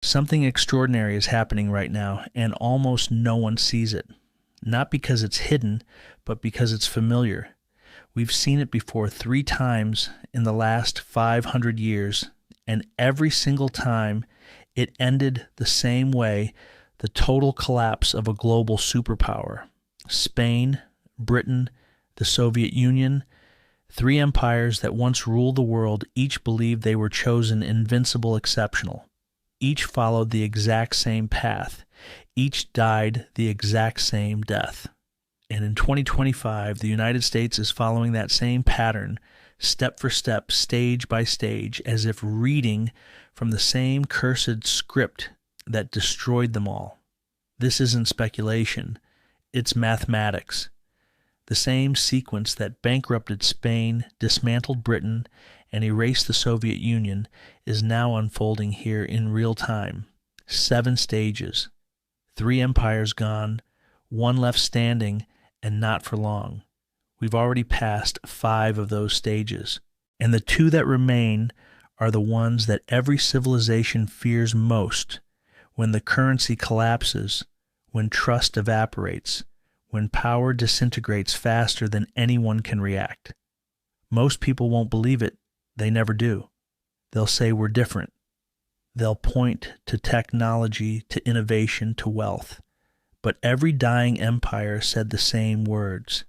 Something extraordinary is happening right now, and almost no one sees it. Not because it's hidden, but because it's familiar. We've seen it before 3 times in the last 500 years, and every single time it ended the same way, the total collapse of a global superpower. Spain, Britain, the Soviet Union, 3 empires that once ruled the world, each believed they were chosen invincible, exceptional. Each followed the exact same path. Each died the exact same death. And in 2025, the United States is following that same pattern, step for step, stage by stage, as if reading from the same cursed script that destroyed them all. This isn't speculation. It's mathematics. The same sequence that bankrupted Spain, dismantled Britain, and erased the Soviet Union is now unfolding here in real time. 7 stages. 3 empires gone, 1 left standing, and not for long. We've already passed 5 of those stages. And the 2 that remain are the ones that every civilization fears most, when the currency collapses, when trust evaporates, when power disintegrates faster than anyone can react. Most people won't believe it. They never do. They'll say we're different. They'll point to technology, to innovation, to wealth. But every dying empire said the same words.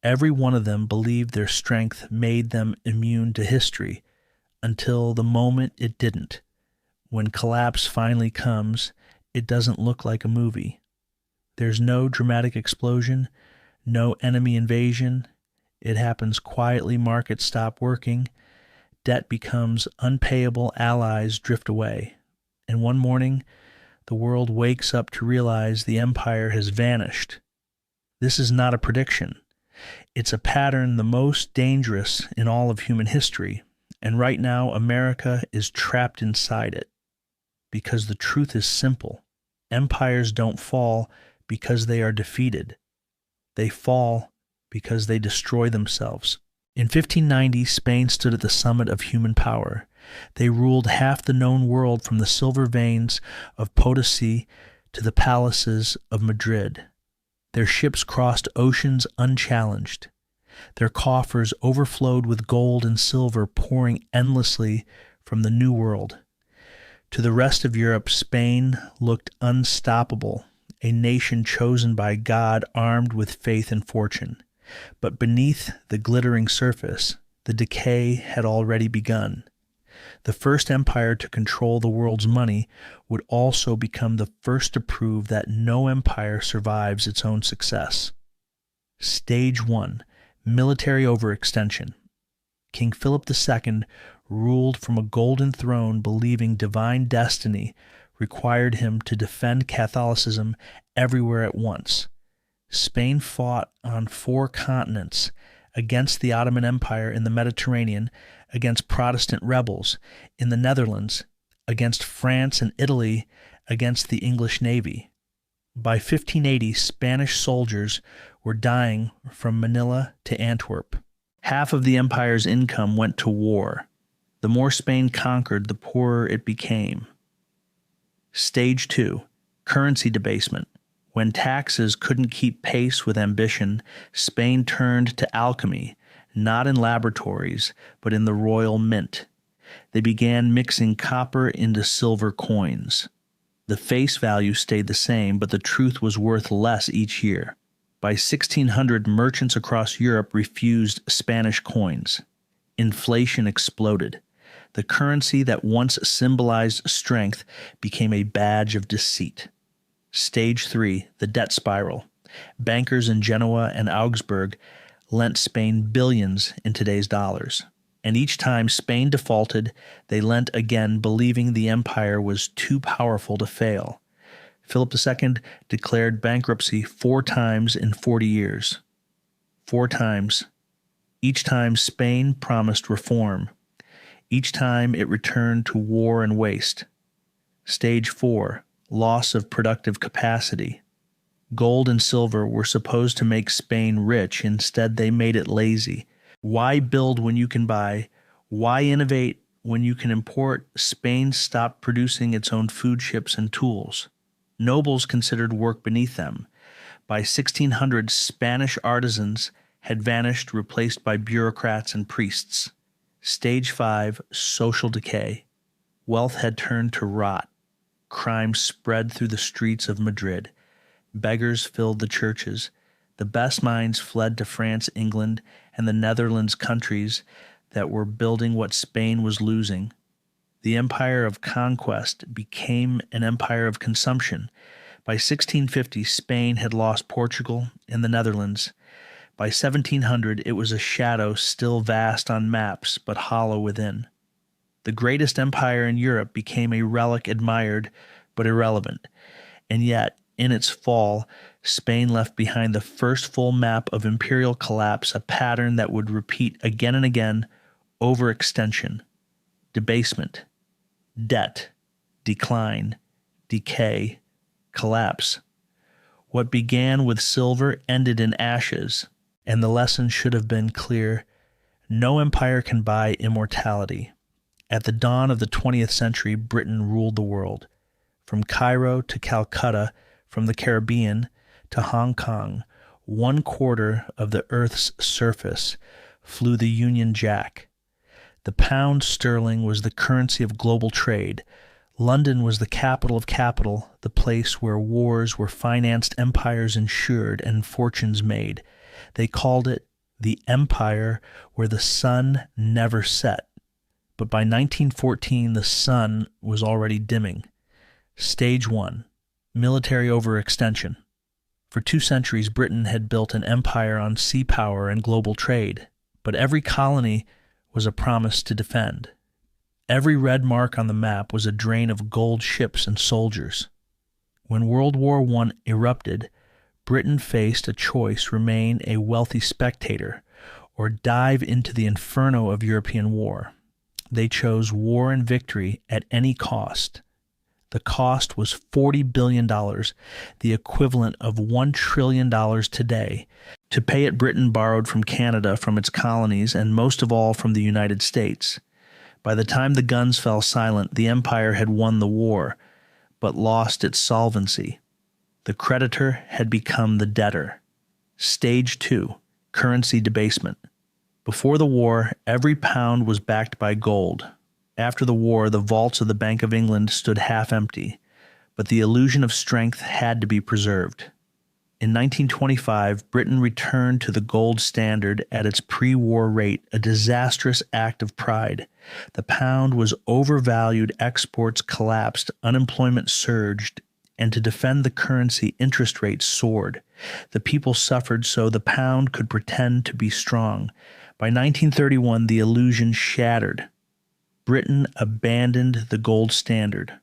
Every one of them believed their strength made them immune to history, until the moment it didn't. When collapse finally comes, it doesn't look like a movie. There's no dramatic explosion, no enemy invasion. It happens quietly, markets stop working, debt becomes unpayable, allies drift away. And one morning, the world wakes up to realize the empire has vanished. This is not a prediction. It's a pattern the most dangerous in all of human history. And right now, America is trapped inside it. Because the truth is simple. Empires don't fall because they are defeated. They fall because they destroy themselves. In 1590, Spain stood at the summit of human power. They ruled half the known world from the silver veins of Potosi to the palaces of Madrid. Their ships crossed oceans unchallenged. Their coffers overflowed with gold and silver, pouring endlessly from the New World. To the rest of Europe, Spain looked unstoppable, a nation chosen by God, armed with faith and fortune. But beneath the glittering surface, the decay had already begun. The first empire to control the world's money would also become the first to prove that no empire survives its own success. Stage 1. Military overextension. King Philip II ruled from a golden throne, believing divine destiny required him to defend Catholicism everywhere at once. Spain fought on 4 continents, against the Ottoman Empire in the Mediterranean, against Protestant rebels in the Netherlands, against France and Italy, against the English Navy. By 1580, Spanish soldiers were dying from Manila to Antwerp. Half of the empire's income went to war. The more Spain conquered, the poorer it became. Stage 2. Currency debasement. When taxes couldn't keep pace with ambition, Spain turned to alchemy, not in laboratories, but in the royal mint. They began mixing copper into silver coins. The face value stayed the same, but the truth was worth less each year. By 1600, merchants across Europe refused Spanish coins. Inflation exploded. The currency that once symbolized strength became a badge of deceit. Stage 3, the debt spiral. Bankers in Genoa and Augsburg lent Spain billions in today's dollars. And each time Spain defaulted, they lent again, believing the empire was too powerful to fail. Philip II declared bankruptcy 4 times in 40 years. 4 times. Each time Spain promised reform. Each time it returned to war and waste. Stage 4. Loss of productive capacity. Gold and silver were supposed to make Spain rich. Instead, they made it lazy. Why build when you can buy? Why innovate when you can import, Spain stopped producing its own food ships and tools. Nobles considered work beneath them. By 1600, Spanish artisans had vanished, replaced by bureaucrats and priests. Stage 5, social decay. Wealth had turned to rot. Crime spread through the streets of Madrid. Beggars filled the churches. The best minds fled to France, England, and the Netherlands, countries that were building what Spain was losing. The empire of conquest became an empire of consumption. By 1650, Spain had lost Portugal and the Netherlands. By 1700, it was a shadow still vast on maps, but hollow within. The greatest empire in Europe became a relic admired but irrelevant. And yet, in its fall, Spain left behind the first full map of imperial collapse, a pattern that would repeat again and again: overextension, debasement, debt, decline, decay, collapse. What began with silver ended in ashes, and the lesson should have been clear: no empire can buy immortality. At the dawn of the 20th century, Britain ruled the world. From Cairo to Calcutta, from the Caribbean to Hong Kong, 1/4 of the Earth's surface flew the Union Jack. The pound sterling was the currency of global trade. London was the capital of capital, the place where wars were financed, empires ensured, and fortunes made. They called it the empire where the sun never set. But by 1914, the sun was already dimming. Stage 1, military overextension. For 2 centuries, Britain had built an empire on sea power and global trade, but every colony was a promise to defend. Every red mark on the map was a drain of gold ships and soldiers. When World War I erupted, Britain faced a choice: remain a wealthy spectator or dive into the inferno of European war. They chose war and victory at any cost. The cost was $40 billion, the equivalent of $1 trillion today. To pay it, Britain borrowed from Canada, from its colonies, and most of all from the United States. By the time the guns fell silent, the empire had won the war, but lost its solvency. The creditor had become the debtor. Stage 2, currency debasement. Before the war, every pound was backed by gold. After the war, the vaults of the Bank of England stood half empty, but the illusion of strength had to be preserved. In 1925, Britain returned to the gold standard at its pre-war rate, a disastrous act of pride. The pound was overvalued, exports collapsed, unemployment surged, and to defend the currency, interest rates soared. The people suffered so the pound could pretend to be strong. By 1931, the illusion shattered. Britain abandoned the gold standard.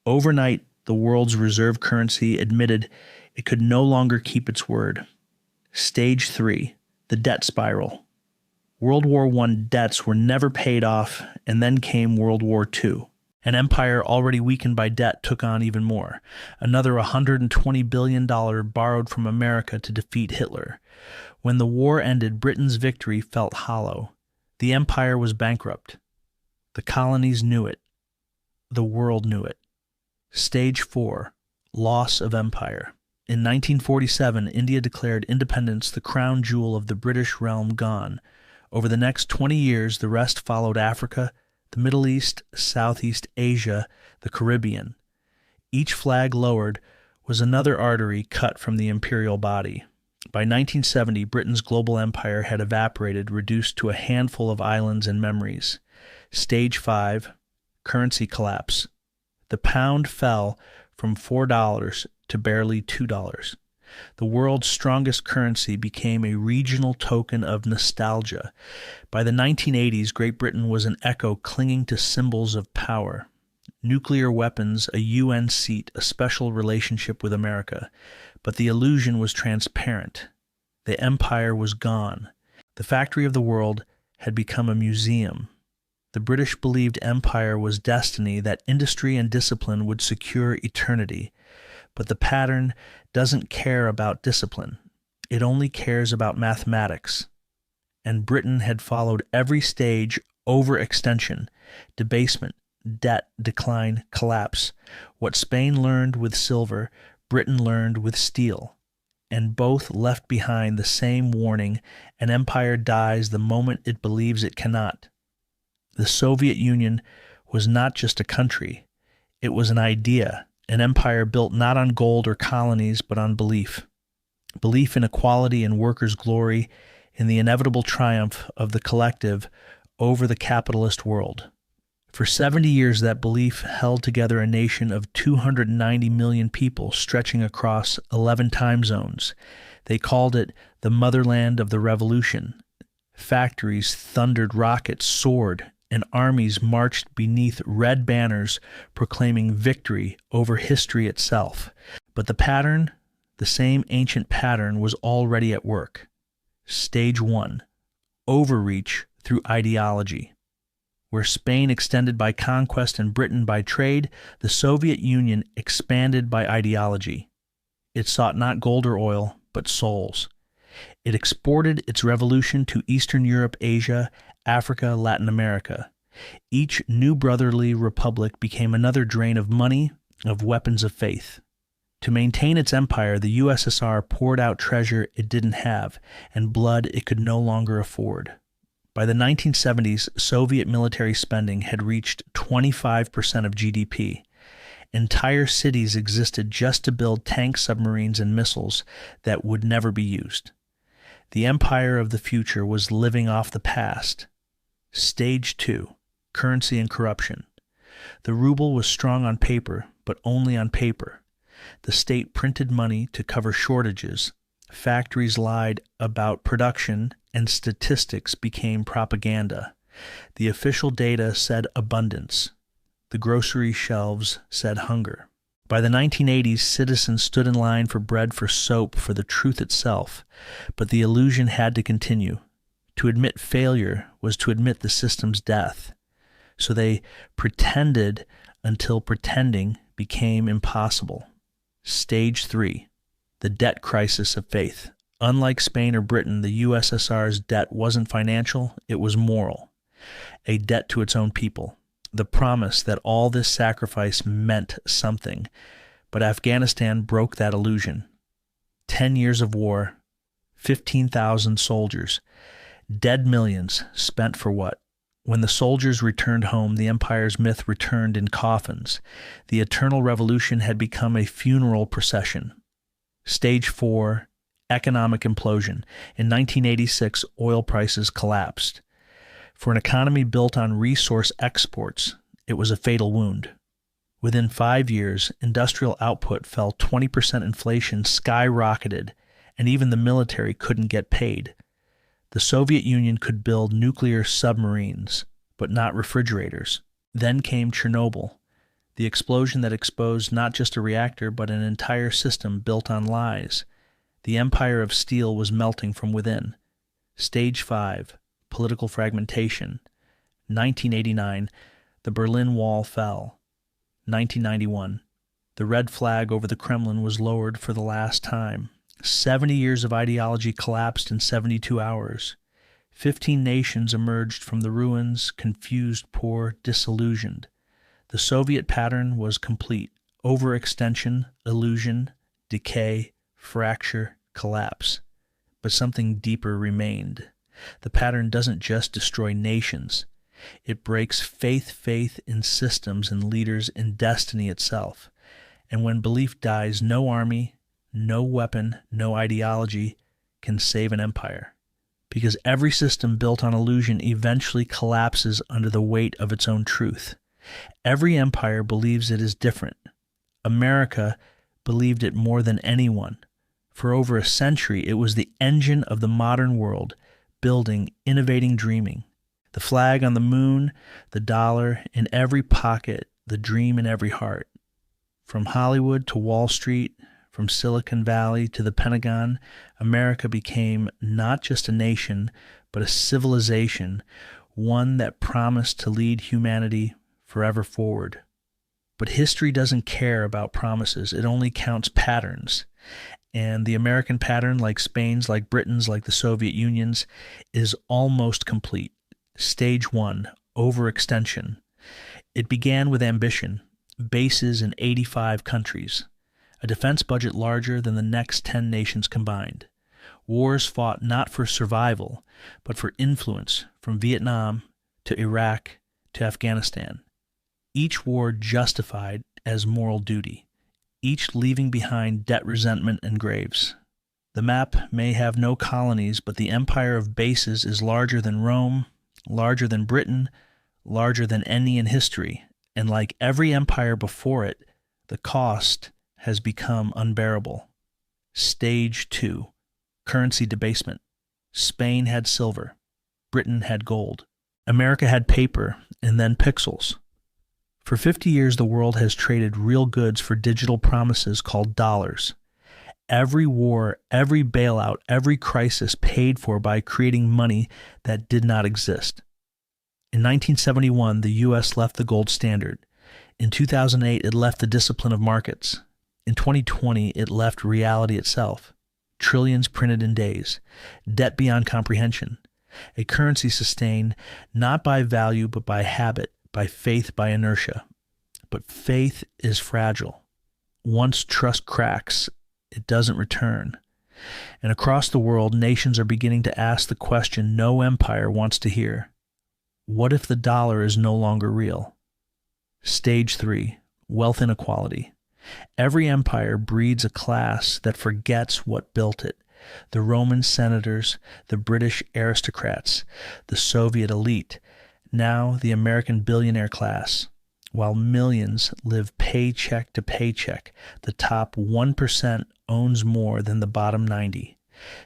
Overnight, the world's reserve currency admitted it could no longer keep its word. Stage 3, the debt spiral. World War I debts were never paid off, and then came World War II. An empire already weakened by debt took on even more. Another $120 billion borrowed from America to defeat Hitler. When the war ended, Britain's victory felt hollow. The empire was bankrupt. The colonies knew it. The world knew it. Stage 4, loss of empire. In 1947, India declared independence, the crown jewel of the British realm gone. Over the next 20 years, the rest followed: Africa, the Middle East, Southeast Asia, the Caribbean. Each flag lowered was another artery cut from the imperial body. By 1970, Britain's global empire had evaporated, reduced to a handful of islands and memories. Stage 5, currency collapse. The pound fell from $4 to barely $2. The world's strongest currency became a regional token of nostalgia. By the 1980s, Great Britain was an echo clinging to symbols of power. Nuclear weapons, a UN seat, a special relationship with America. But the illusion was transparent. The empire was gone. The factory of the world had become a museum. The British believed empire was destiny, that industry and discipline would secure eternity. But the pattern doesn't care about discipline. It only cares about mathematics. And Britain had followed every stage overextension, debasement, debt, decline, collapse. What Spain learned with silver, Britain learned with steel, and both left behind the same warning: an empire dies the moment it believes it cannot. The Soviet Union was not just a country, it was an idea, an empire built not on gold or colonies, but on belief. Belief in equality and workers' glory, in the inevitable triumph of the collective over the capitalist world. For 70 years, that belief held together a nation of 290 million people stretching across 11 time zones. They called it the motherland of the revolution. Factories thundered, rockets soared, and armies marched beneath red banners proclaiming victory over history itself. But the pattern, the same ancient pattern, was already at work. Stage 1. Overreach through ideology. Where Spain extended by conquest and Britain by trade, the Soviet Union expanded by ideology. It sought not gold or oil, but souls. It exported its revolution to Eastern Europe, Asia, Africa, Latin America. Each new brotherly republic became another drain of money, of weapons of faith. To maintain its empire, the USSR poured out treasure it didn't have and blood it could no longer afford. By the 1970s, Soviet military spending had reached 25% of GDP. Entire cities existed just to build tanks, submarines, and missiles that would never be used. The empire of the future was living off the past. Stage 2. Currency and corruption. The ruble was strong on paper, but only on paper. The state printed money to cover shortages. Factories lied about production, and statistics became propaganda. The official data said abundance. The grocery shelves said hunger. By the 1980s, citizens stood in line for bread, for soap, for the truth itself, but the illusion had to continue. To admit failure was to admit the system's death. So they pretended until pretending became impossible. Stage 3. The debt crisis of faith. Unlike Spain or Britain, the USSR's debt wasn't financial, it was moral. A debt to its own people. The promise that all this sacrifice meant something. But Afghanistan broke that illusion. 10 years of war, 15,000 soldiers, dead millions, spent for what? When the soldiers returned home, the empire's myth returned in coffins. The eternal revolution had become a funeral procession. Stage 4. Economic implosion. In 1986, oil prices collapsed. For an economy built on resource exports, it was a fatal wound. Within 5 years, industrial output fell 20%, inflation skyrocketed, and even the military couldn't get paid. The Soviet Union could build nuclear submarines, but not refrigerators. Then came Chernobyl, the explosion that exposed not just a reactor, but an entire system built on lies. The empire of steel was melting from within. Stage 5. Political fragmentation. 1989, the Berlin Wall fell. 1991, the red flag over the Kremlin was lowered for the last time. 70 years of ideology collapsed in 72 hours. 15 nations emerged from the ruins, confused, poor, disillusioned. The Soviet pattern was complete. Overextension, illusion, decay, fracture, collapse. But something deeper remained. The pattern doesn't just destroy nations. It breaks faith in systems and leaders, in destiny itself. And when belief dies, no army, no weapon, no ideology can save an empire. Because every system built on illusion eventually collapses under the weight of its own truth. Every empire believes it is different. America believed it more than anyone. For over a century, it was the engine of the modern world, building, innovating, dreaming. The flag on the moon, the dollar in every pocket, the dream in every heart. From Hollywood to Wall Street, from Silicon Valley to the Pentagon, America became not just a nation, but a civilization, one that promised to lead humanity forever forward. But history doesn't care about promises. It only counts patterns. And the American pattern, like Spain's, like Britain's, like the Soviet Union's, is almost complete. Stage 1, overextension. It began with ambition, bases in 85 countries, a defense budget larger than the next 10 nations combined. Wars fought not for survival, but for influence, from Vietnam to Iraq to Afghanistan. Each war justified as moral duty, each leaving behind debt, resentment, and graves. The map may have no colonies, but the empire of bases is larger than Rome, larger than Britain, larger than any in history, and like every empire before it, the cost has become unbearable. Stage 2, currency debasement. Spain had silver, Britain had gold, America had paper, and then pixels. For 50 years, the world has traded real goods for digital promises called dollars. Every war, every bailout, every crisis paid for by creating money that did not exist. In 1971, the U.S. left the gold standard. In 2008, it left the discipline of markets. In 2020, it left reality itself. Trillions printed in days. Debt beyond comprehension. A currency sustained not by value but by habit, by faith, by inertia. But faith is fragile. Once trust cracks, it doesn't return. And across the world, nations are beginning to ask the question no empire wants to hear. What if the dollar is no longer real? Stage 3, wealth inequality. Every empire breeds a class that forgets what built it. The Roman senators, the British aristocrats, the Soviet elite, now the American billionaire class. While millions live paycheck to paycheck, the top 1% owns more than the bottom 90.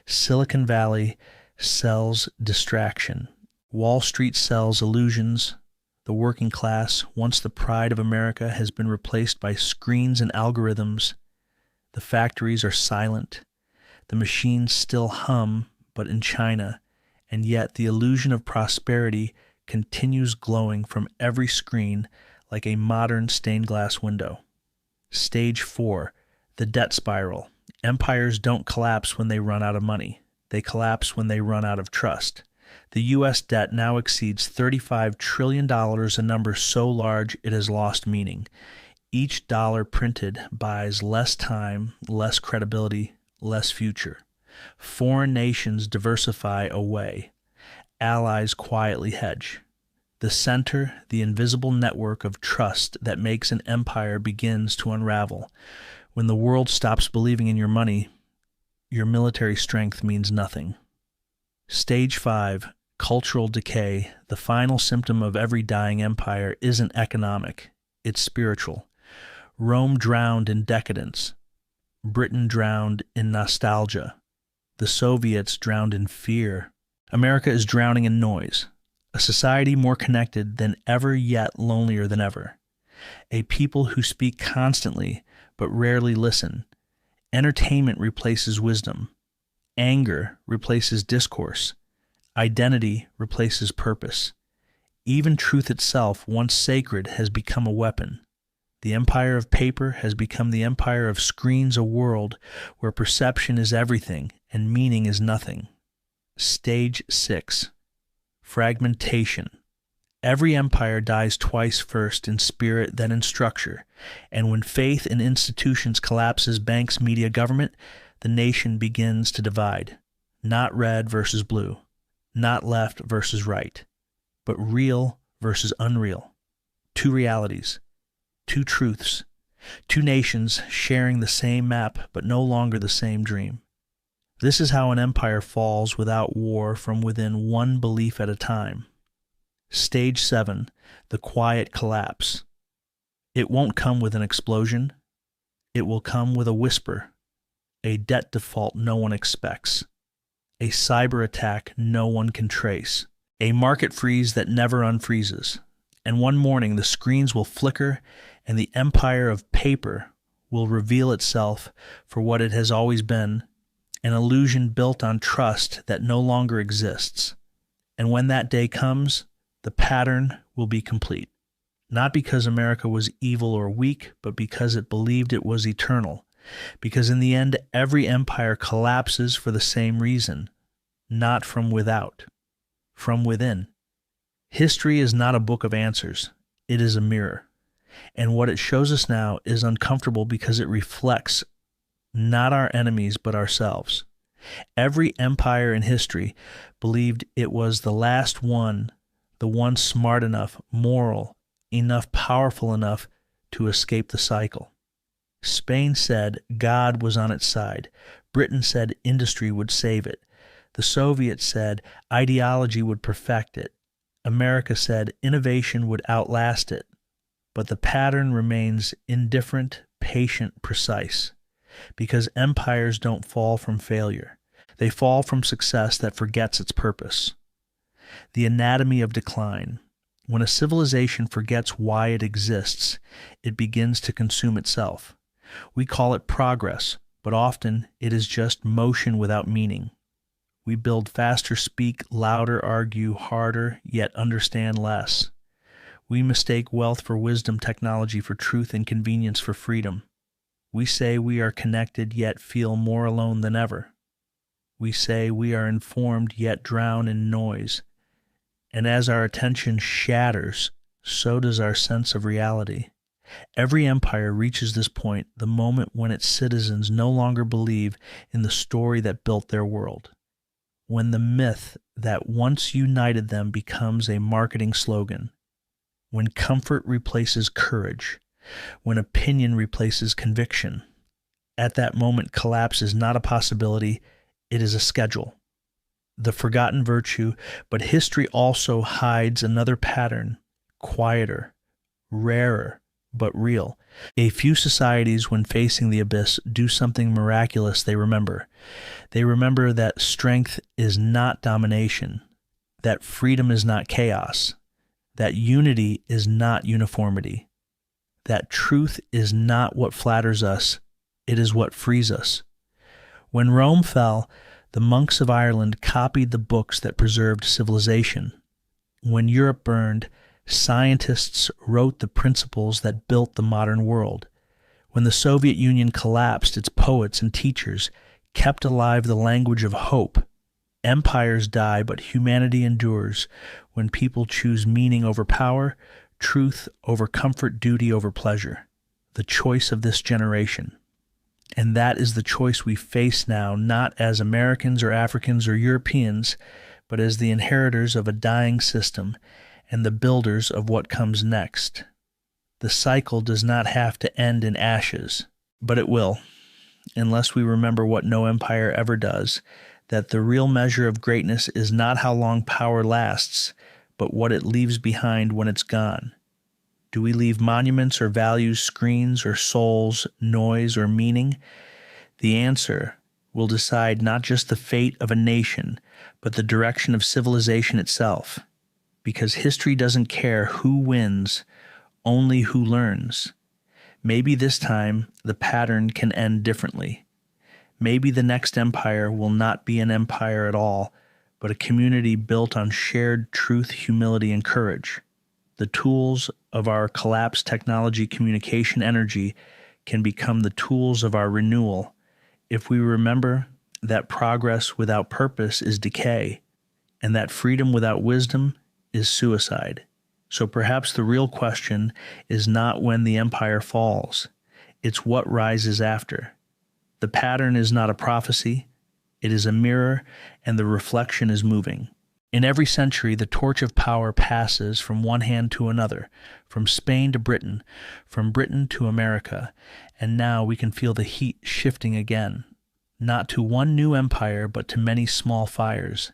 Silicon Valley sells distraction. Wall Street sells illusions. The working class, once the pride of America, has been replaced by screens and algorithms. The factories are silent. The machines still hum, but in China, and yet the illusion of prosperity continues glowing from every screen like a modern stained glass window. Stage 4, the debt spiral. Empires don't collapse when they run out of money. They collapse when they run out of trust. The U.S. debt now exceeds $35 trillion, a number so large it has lost meaning. Each dollar printed buys less time, less credibility, less future. Foreign nations diversify away. Allies quietly hedge. The center, the invisible network of trust that makes an empire, begins to unravel. When the world stops believing in your money, your military strength means nothing. Stage 5, cultural decay. The final symptom of every dying empire isn't economic, it's spiritual. Rome drowned in decadence. Britain drowned in nostalgia. The Soviets drowned in fear. America is drowning in noise. A society more connected than ever, yet lonelier than ever. A people who speak constantly but rarely listen. Entertainment replaces wisdom. Anger replaces discourse. Identity replaces purpose. Even truth itself, once sacred, has become a weapon. The empire of paper has become the empire of screens, a world where perception is everything and meaning is nothing. Stage 6, fragmentation. Every empire dies twice, first in spirit, then in structure. And when faith in institutions collapses, banks, media, government, the nation begins to divide. Not red versus blue, not left versus right, but real versus unreal. Two realities, two truths, two nations sharing the same map but no longer the same dream. This is how an empire falls without war, from within one belief at a time. Stage 7, the quiet collapse. It won't come with an explosion. It will come with a whisper, a debt default no one expects, a cyber attack no one can trace, a market freeze that never unfreezes. And one morning the screens will flicker and the empire of paper will reveal itself for what it has always been, an illusion built on trust that no longer exists. And when that day comes, the pattern will be complete. Not because America was evil or weak, but because it believed it was eternal. Because in the end, every empire collapses for the same reason, not from without, from within. History is not a book of answers. It is a mirror. And what it shows us now is uncomfortable because it reflects not our enemies, but ourselves. Every empire in history believed it was the last one, the one smart enough, moral enough, powerful enough to escape the cycle. Spain said God was on its side. Britain said industry would save it. The Soviets said ideology would perfect it. America said innovation would outlast it. But the pattern remains indifferent, patient, precise. Because empires don't fall from failure. They fall from success that forgets its purpose. The anatomy of decline. When a civilization forgets why it exists, it begins to consume itself. We call it progress, but often it is just motion without meaning. We build faster, speak louder, argue harder, yet understand less. We mistake wealth for wisdom, technology for truth, and convenience for freedom. We say we are connected, yet feel more alone than ever. We say we are informed, yet drown in noise. And as our attention shatters, so does our sense of reality. Every empire reaches this point the moment when its citizens no longer believe in the story that built their world. When the myth that once united them becomes a marketing slogan. When comfort replaces courage. When opinion replaces conviction. At that moment, collapse is not a possibility, it is a schedule. The forgotten virtue, but history also hides another pattern, quieter, rarer, but real. A few societies, when facing the abyss, do something miraculous they remember. They remember that strength is not domination, that freedom is not chaos, that unity is not uniformity, that truth is not what flatters us, it is what frees us. When Rome fell, the monks of Ireland copied the books that preserved civilization. When Europe burned, scientists wrote the principles that built the modern world. When the Soviet Union collapsed, its poets and teachers kept alive the language of hope. Empires die, but humanity endures when people choose meaning over power, truth over comfort, duty over pleasure. The choice of this generation. And that is the choice we face now, not as Americans or Africans or Europeans, but as the inheritors of a dying system and the builders of what comes next. The cycle does not have to end in ashes, but it will, unless we remember what no empire ever does, that the real measure of greatness is not how long power lasts, but what it leaves behind when it's gone. Do we leave monuments or values, screens or souls, noise or meaning? The answer will decide not just the fate of a nation, but the direction of civilization itself. Because history doesn't care who wins, only who learns. Maybe this time the pattern can end differently. Maybe the next empire will not be an empire at all, but a community built on shared truth, humility, and courage. The tools of our collapsed technology, communication, energy can become the tools of our renewal if we remember that progress without purpose is decay, and that freedom without wisdom is suicide. So perhaps the real question is not when the empire falls, it's what rises after. The pattern is not a prophecy, it is a mirror, and the reflection is moving. In every century, the torch of power passes from one hand to another, from Spain to Britain, from Britain to America, and now we can feel the heat shifting again, not to one new empire, but to many small fires,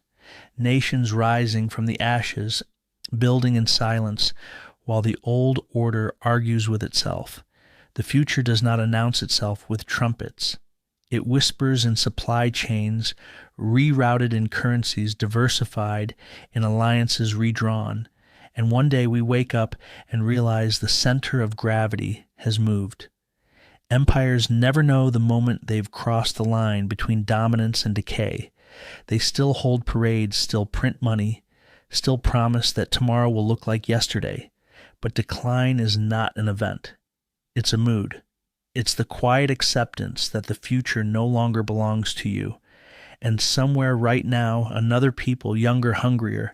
nations rising from the ashes, building in silence, while the old order argues with itself. The future does not announce itself with trumpets. It whispers in supply chains, rerouted in currencies, diversified in alliances redrawn, and one day we wake up and realize the center of gravity has moved. Empires never know the moment they've crossed the line between dominance and decay. They still hold parades, still print money, still promise that tomorrow will look like yesterday. But decline is not an event. It's a mood. It's the quiet acceptance that the future no longer belongs to you. And somewhere right now, another people, younger, hungrier,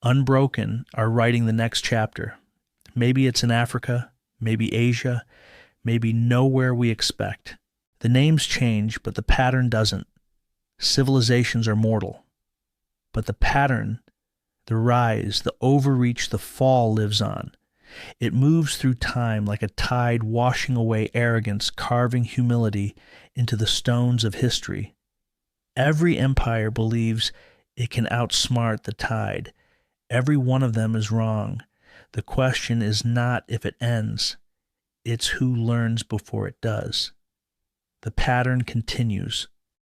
unbroken, are writing the next chapter. Maybe it's in Africa, maybe Asia, maybe nowhere we expect. The names change, but the pattern doesn't. Civilizations are mortal. But the pattern, the rise, the overreach, the fall lives on. It moves through time like a tide washing away arrogance, carving humility into the stones of history. Every empire believes it can outsmart the tide. Every one of them is wrong. The question is not if it ends, it's who learns before it does. The pattern continues.